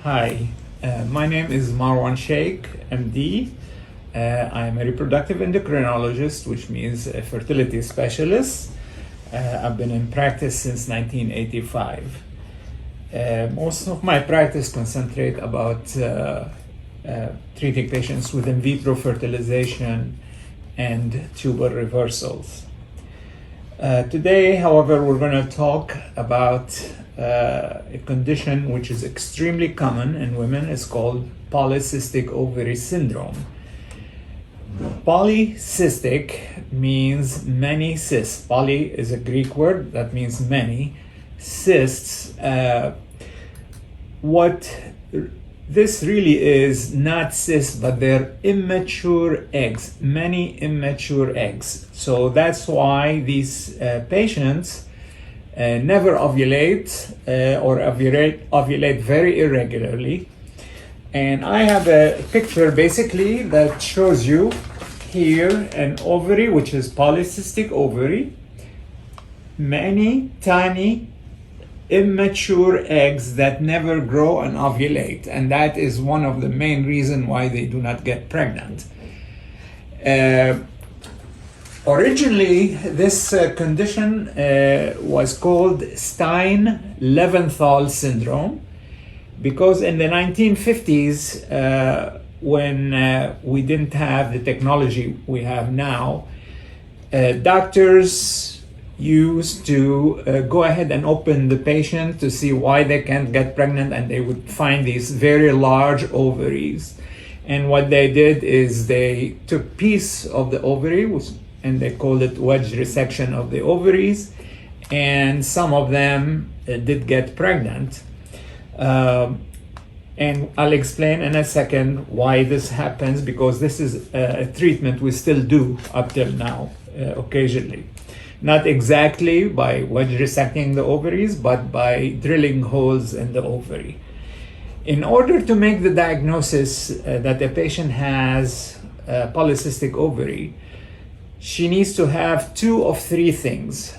Hi, my name is Marwan Sheikh, MD. I am a reproductive endocrinologist, which means a fertility specialist. I've been in practice since 1985. Most of my practice concentrate about treating patients with in vitro fertilization and tubal reversals. Today, however, we're going to talk about a condition which is extremely common in women. It's called polycystic ovary syndrome. Polycystic means many cysts. Poly is a Greek word that means many. Cysts, what this really is not cysts, but they're immature eggs, many immature eggs. So that's why these patients never ovulate or ovulate very irregularly. And I have a picture basically that shows you here an ovary, which is polycystic ovary, many tiny immature eggs that never grow and ovulate, and that is one of the main reasons why they do not get pregnant. Originally, this condition was called Stein-Leventhal syndrome because in the 1950s, when we didn't have the technology we have now, doctors used to go ahead and open the patient to see why they can't get pregnant, and they would find these very large ovaries. And what they did is they took piece of the ovary, and they called it wedge resection of the ovaries, and some of them did get pregnant. And I'll explain in a second why this happens, because this is a treatment we still do up till now, occasionally. Not exactly by wedge resecting the ovaries, but by drilling holes in the ovary. In order to make the diagnosis that a patient has polycystic ovary, she needs to have two of three things.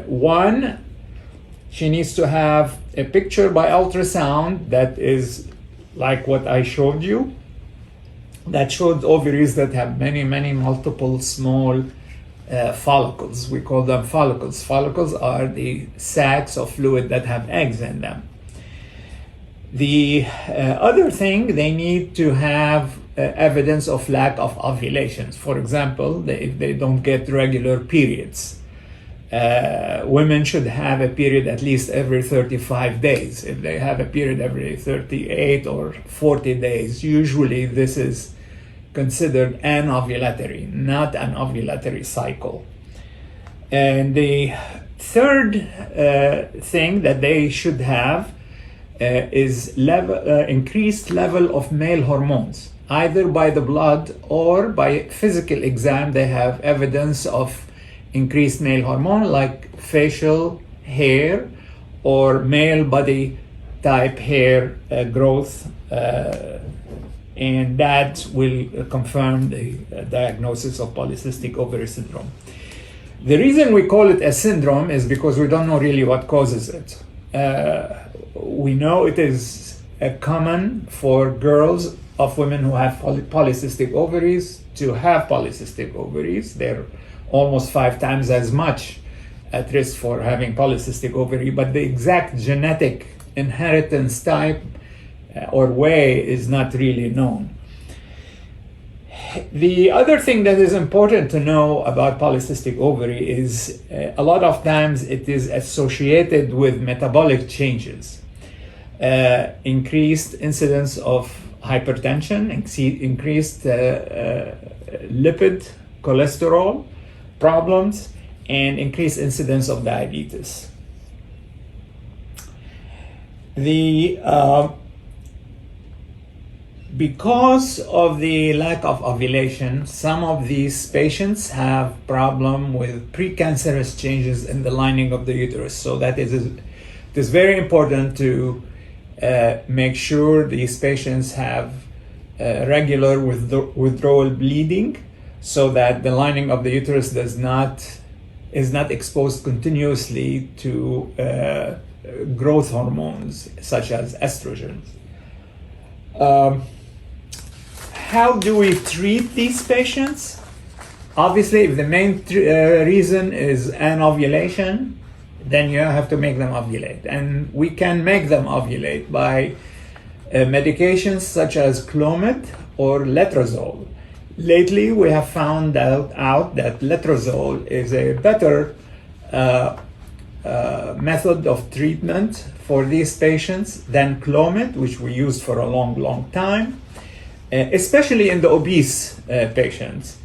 One, she needs to have a picture by ultrasound that is like what I showed you, that showed ovaries that have many multiple small follicles. We call them follicles. Follicles are the sacs of fluid that have eggs in them. The other thing, they need to have evidence of lack of ovulations. For example, if they don't get regular periods. Women should have a period at least every 35 days. If they have a period every 38 or 40 days, usually this is considered anovulatory, not an ovulatory cycle. And the third thing that they should have is increased level of male hormones, either by the blood or by physical exam. They have evidence of increased male hormone like facial hair or male body type hair growth, and that will confirm the diagnosis of polycystic ovary syndrome. The reason we call it a syndrome is because we don't know really what causes it. We know it is common for girls of women who have polycystic ovaries to have polycystic ovaries. They're almost 5 times as much at risk for having polycystic ovary, but the exact genetic inheritance type or way is not really known. The other thing that is important to know about polycystic ovary is a lot of times it is associated with metabolic changes. Increased incidence of hypertension, increased lipid, cholesterol problems, and increased incidence of diabetes. Because of the lack of ovulation, some of these patients have problem with precancerous changes in the lining of the uterus. So that it is very important to make sure these patients have regular withdrawal bleeding, so that the lining of the uterus is not exposed continuously to growth hormones such as estrogens. How do we treat these patients? Obviously, if the main reason is anovulation, then you have to make them ovulate. And we can make them ovulate by medications such as Clomid or letrozole. Lately, we have found out that letrozole is a better method of treatment for these patients than Clomid, which we used for a long time, especially in the obese patients.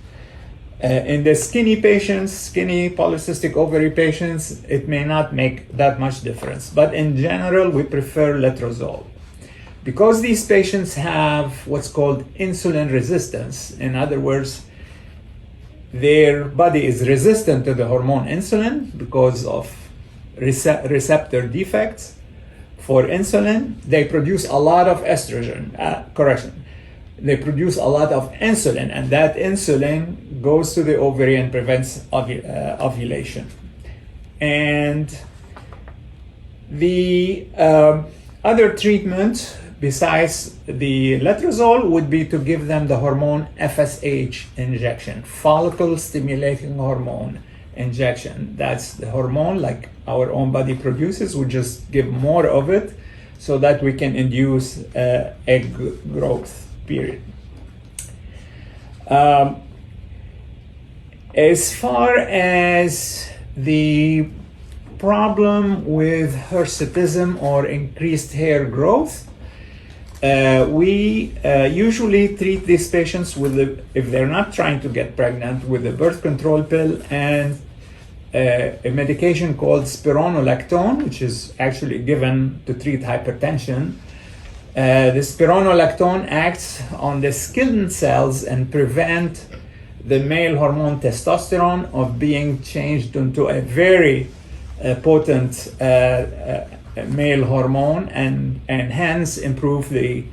In the skinny patients, skinny polycystic ovary patients, it may not make that much difference. But in general, we prefer letrozole. Because these patients have what's called insulin resistance, in other words, their body is resistant to the hormone insulin because of receptor defects for insulin, they produce a lot of estrogen, they produce a lot of insulin, and that insulin goes to the ovary and prevents ovulation. And the other treatment besides the letrozole would be to give them the hormone FSH injection, follicle stimulating hormone injection. That's the hormone like our own body produces. We just give more of it so that we can induce egg growth, period. As far as the problem with hirsutism or increased hair growth, we usually treat these patients with, if they're not trying to get pregnant, with a birth control pill and a medication called spironolactone, which is actually given to treat hypertension. The spironolactone acts on the skin cells and prevent the male hormone testosterone of being changed into a very potent male hormone and hence improve the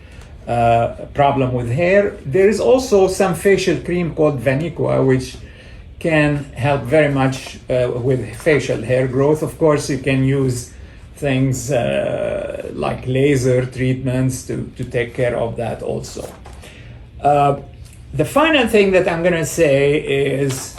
problem with hair. There is also some facial cream called Vaniqua, which can help very much with facial hair growth. Of course, you can use things like laser treatments to take care of that also. The final thing that I'm going to say is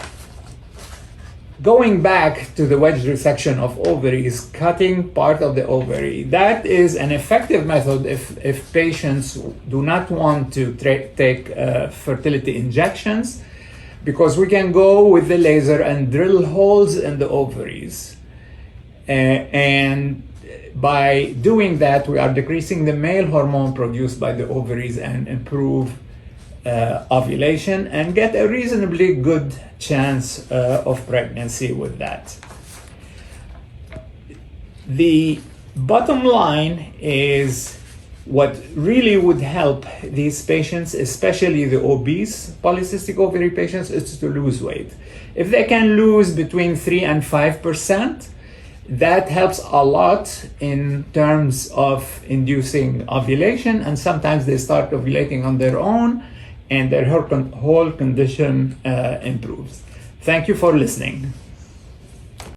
going back to the wedge resection of ovaries, cutting part of the ovary. That is an effective method if patients do not want to take fertility injections, because we can go with the laser and drill holes in the ovaries. And by doing that, we are decreasing the male hormone produced by the ovaries and improve ovulation and get a reasonably good chance of pregnancy with that. The bottom line is what really would help these patients, especially the obese polycystic ovary patients, is to lose weight. If they can lose between 3 and 5%, that helps a lot in terms of inducing ovulation, and sometimes they start ovulating on their own and their whole condition improves. Thank you for listening.